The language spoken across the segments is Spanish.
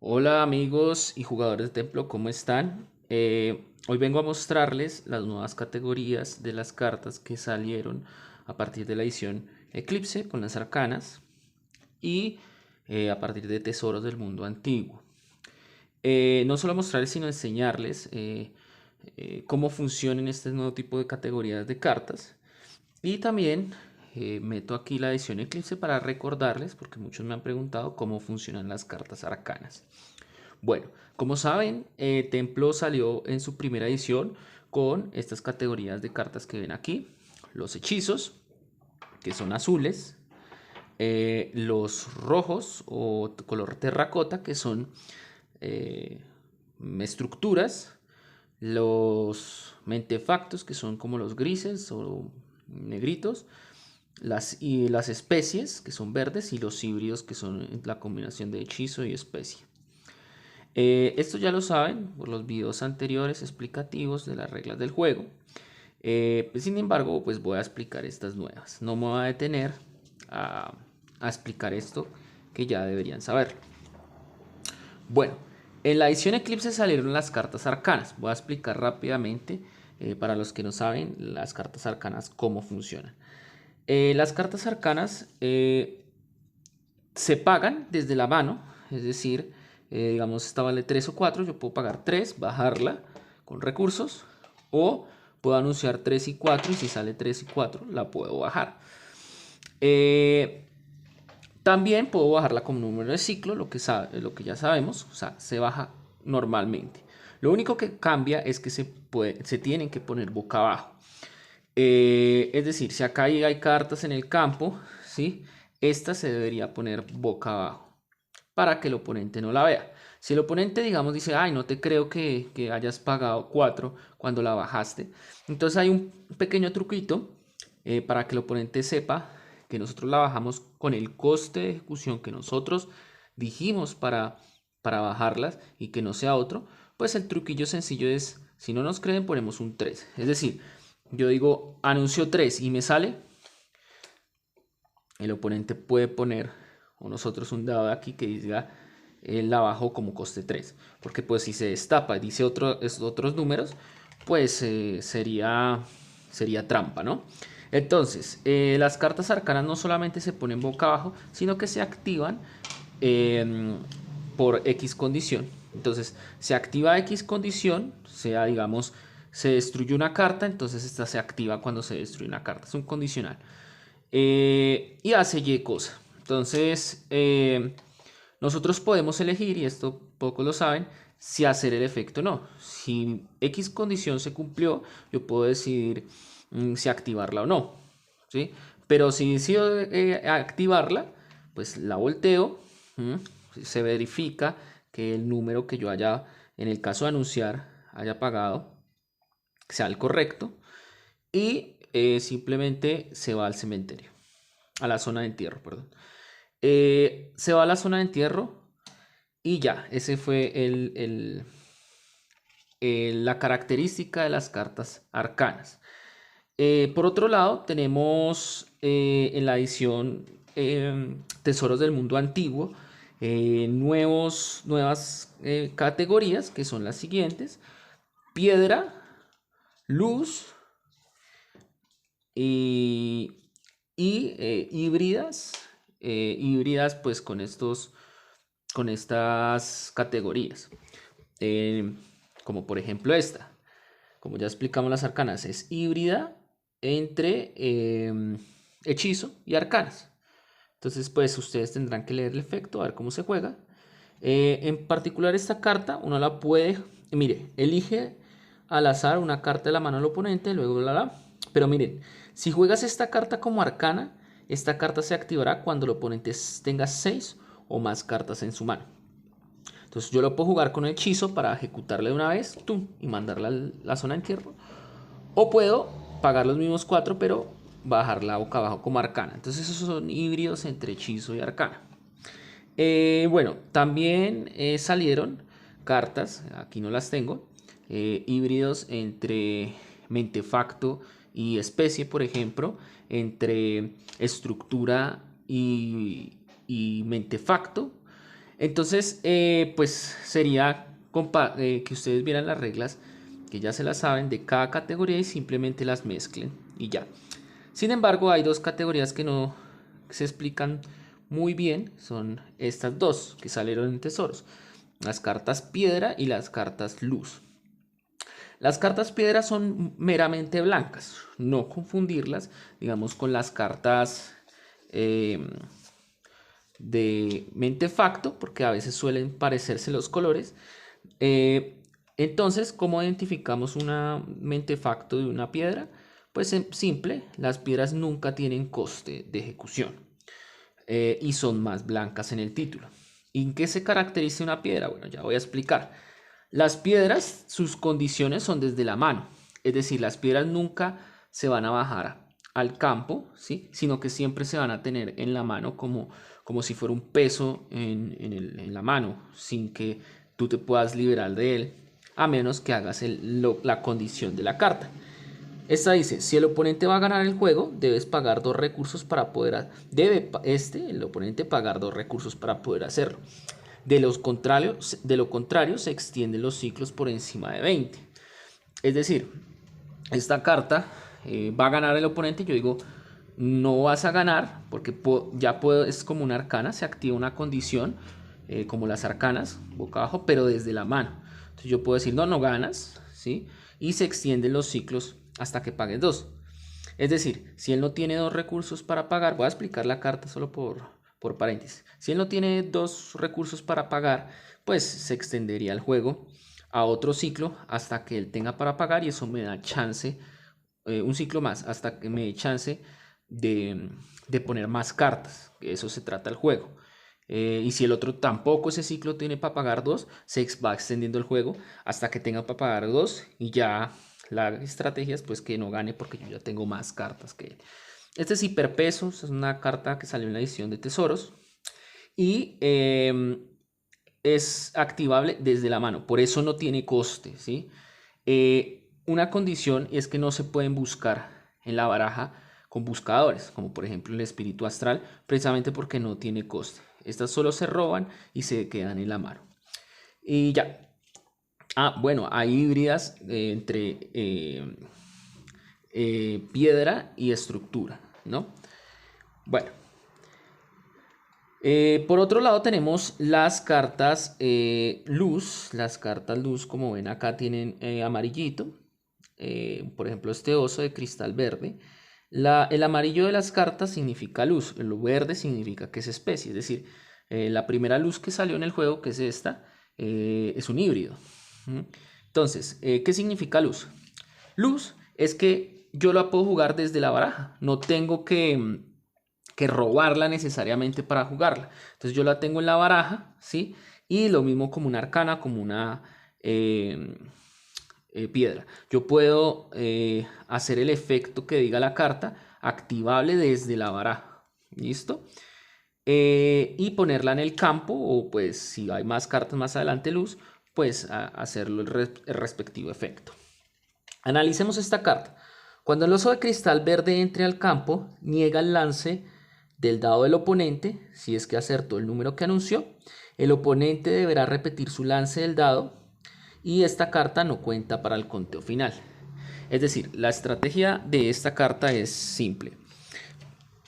Hola amigos y jugadores de Templo, ¿cómo están? Hoy vengo a mostrarles las nuevas categorías de las cartas que salieron a partir de la edición Eclipse con las arcanas y a partir de Tesoros del Mundo Antiguo. No solo mostrarles, sino enseñarles cómo funcionan este nuevo tipo de categorías de cartas. Y también meto aquí la edición Eclipse para recordarles, porque muchos me han preguntado cómo funcionan las cartas arcanas. Bueno, como saben, Templo salió en su primera edición con estas categorías de cartas que ven aquí. Los hechizos, que son azules. Los rojos o color terracota, que son eh, estructuras. Los mentefactos, que son como los grises o negritos. Las especies, que son verdes. Y los híbridos, que son la combinación de hechizo y especie. Esto ya lo saben por los videos anteriores explicativos de las reglas del juego. Sin embargo, pues voy a explicar estas nuevas. No me voy a detener a, a explicar esto que ya deberían saber. Bueno, en la edición Eclipse salieron las cartas arcanas. Voy a explicar rápidamente, para los que no saben, las cartas arcanas cómo funcionan. Las cartas arcanas se pagan desde la mano, es decir, digamos esta vale 3 o 4, yo puedo pagar 3, bajarla con recursos, o puedo anunciar 3 y 4 y si sale 3 y 4 la puedo bajar. Eh, También puedo bajarla con número de ciclo, lo que ya sabemos, o sea, se baja normalmente. Lo único que cambia es que se tienen que poner boca abajo. Es decir, si acá hay cartas en el campo, ¿sí? Esta se debería poner boca abajo para que el oponente no la vea. Si el oponente, digamos, dice, ay, no te creo que hayas pagado 4 cuando la bajaste. Entonces hay un pequeño truquito para que el oponente sepa que nosotros la bajamos con el coste de ejecución que nosotros dijimos para bajarlas y que no sea otro. Pues el truquillo sencillo es, si no nos creen, ponemos un 3. Es decir, yo digo anuncio 3 y me sale, el oponente puede poner, o nosotros un dado de aquí que diga, él la bajó como coste 3. Porque pues si se destapa y dice otros números, pues sería trampa, ¿no? Entonces, las cartas arcanas no solamente se ponen boca abajo, sino que se activan eh, por X condición. Entonces, se activa X condición, sea, digamos, se destruye una carta, entonces esta se activa cuando se destruye una carta. Es un condicional. Y hace Y cosa. Entonces, nosotros podemos elegir, y esto pocos lo saben, si hacer el efecto o no. Si X condición se cumplió, yo puedo decidir si activarla o no. ¿Sí? Pero si decido activarla, pues la volteo, se verifica que el número que yo haya, en el caso de anunciar, haya pagado, sea el correcto y simplemente se va al cementerio, a la zona de entierro, perdón. Se va a la zona de entierro y ya, ese fue la característica de las cartas arcanas. Por otro lado, tenemos en la edición Tesoros del Mundo Antiguo nuevas categorías que son las siguientes: piedra, luz y, híbridas. Híbridas pues con estas categorías. Eh, Como por ejemplo esta. Como ya explicamos, las arcanas es híbrida entre hechizo y arcanas. Entonces, pues ustedes tendrán que leer el efecto, a ver cómo se juega. En particular, esta carta uno la puede, mire, elige al azar una carta de la mano del oponente, luego Pero miren, si juegas esta carta como arcana, esta carta se activará cuando el oponente tenga 6 o más cartas en su mano. Entonces yo lo puedo jugar con hechizo para ejecutarle de una vez ¡tum! Y mandarla a la zona de entierro. O puedo pagar los mismos 4 pero bajarla boca abajo como arcana. Entonces esos son híbridos entre hechizo y arcana. Bueno, también salieron cartas, aquí no las tengo, híbridos entre mentefacto y especie, por ejemplo, entre estructura y mentefacto. Entonces, pues sería que ustedes vieran las reglas, que ya se las saben, de cada categoría y simplemente las mezclen y ya. Sin embargo, hay dos categorías que no se explican muy bien, son estas dos que salieron en tesoros: las cartas piedra y las cartas luz. Las cartas piedra son meramente blancas, no confundirlas, digamos, con las cartas eh, de mentefacto, porque a veces suelen parecerse los colores. Entonces, ¿cómo identificamos una mentefacto de una piedra? Pues simple, las piedras nunca tienen coste de ejecución y son más blancas en el título. ¿Y en qué se caracteriza una piedra? Bueno, ya voy a explicar. Las piedras, sus condiciones son desde la mano, es decir, las piedras nunca se van a bajar al campo, ¿sí? Sino que siempre se van a tener en la mano como si fuera un peso en la mano, sin que tú te puedas liberar de él, a menos que hagas la condición de la carta. Esta dice: si el oponente va a ganar el juego, debes pagar 2 recursos para poder... el oponente, pagar 2 recursos para poder hacerlo. De lo contrario, se extienden los ciclos por encima de 20. Es decir, esta carta va a ganar el oponente y yo digo, no vas a ganar, porque es como una arcana, se activa una condición, como las arcanas, boca abajo, pero desde la mano. Entonces yo puedo decir, no, no ganas, ¿sí? Y se extienden los ciclos hasta que pagues 2. Es decir, si él no tiene 2 recursos para pagar, voy a explicar la carta solo por paréntesis. Si él no tiene 2 recursos para pagar, pues se extendería el juego a otro ciclo hasta que él tenga para pagar, y eso me da chance, un ciclo más, hasta que me dé chance de poner más cartas. De eso se trata el juego. Y si el otro tampoco ese ciclo tiene para pagar 2, se va extendiendo el juego hasta que tenga para pagar 2, y ya la estrategia es pues que no gane porque yo ya tengo más cartas que él. Este es hiperpesos, es una carta que salió en la edición de tesoros y es activable desde la mano, por eso no tiene coste, ¿sí? Una condición es que no se pueden buscar en la baraja con buscadores, como por ejemplo el espíritu astral, precisamente porque no tiene coste. Estas solo se roban y se quedan en la mano. Y ya. Bueno, hay híbridas entre piedra y estructura, ¿no? Bueno. Por otro lado tenemos las cartas luz. Las cartas luz, como ven acá, tienen amarillito. Por ejemplo, este oso de cristal verde. El amarillo de las cartas significa luz, el verde significa que es especie. Es decir, la primera luz que salió en el juego, que es esta, es un híbrido. Entonces, ¿qué significa luz? Luz es que yo la puedo jugar desde la baraja, no tengo que robarla necesariamente para jugarla. Entonces yo la tengo en la baraja, ¿sí? Y lo mismo como una arcana, como una piedra. Yo puedo hacer el efecto que diga la carta activable desde la baraja. ¿Listo? Y ponerla en el campo, o pues si hay más cartas más adelante luz, pues hacerlo el respectivo efecto. Analicemos esta carta. Cuando el oso de cristal verde entre al campo, niega el lance del dado del oponente. Si es que acertó el número que anunció, el oponente deberá repetir su lance del dado y esta carta no cuenta para el conteo final. Es decir, la estrategia de esta carta es simple.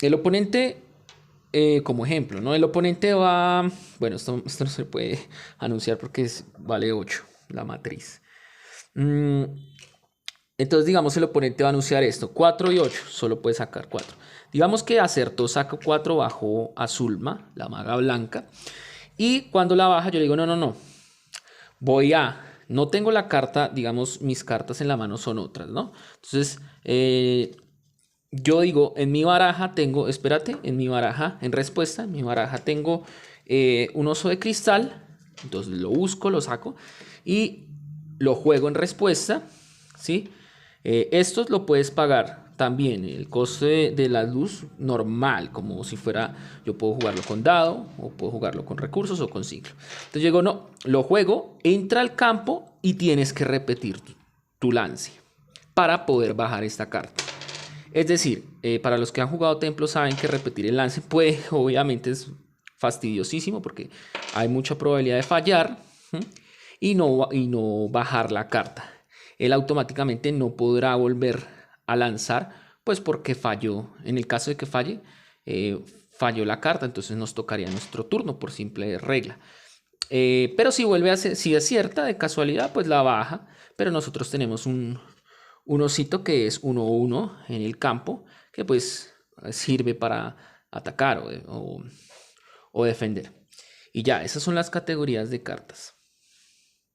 El oponente, como ejemplo, ¿no? El oponente va... Bueno, esto no se puede anunciar porque vale 8 la matriz. Entonces, digamos, el oponente va a anunciar esto: 4 y 8, solo puede sacar 4. Digamos que acertó, saca 4, bajó a Zulma, la maga blanca. Y cuando la baja, yo le digo, no, no, no. No tengo la carta, digamos, mis cartas en la mano son otras, ¿no? Entonces, yo digo, en mi baraja tengo, espérate, en mi baraja, en respuesta, en mi baraja tengo un oso de cristal. Entonces lo busco, lo saco y lo juego en respuesta, ¿sí? Estos lo puedes pagar también, el coste de la luz normal, como si fuera, yo puedo jugarlo con dado, o puedo jugarlo con recursos o con ciclo. Entonces yo digo, no, lo juego, entra al campo y tienes que repetir tu lance para poder bajar esta carta. Es decir, para los que han jugado templo saben que repetir el lance puede, obviamente es fastidiosísimo porque hay mucha probabilidad de fallar, ¿sí? Y no bajar la carta. Él automáticamente no podrá volver a lanzar, pues porque falló. En el caso de que falle, eh, falló la carta, entonces nos tocaría nuestro turno por simple regla. Pero si vuelve a ser, si es cierta de casualidad, pues la baja. Pero nosotros tenemos un osito que es 1/1 en el campo, que pues sirve para atacar o defender. Y ya, esas son las categorías de cartas.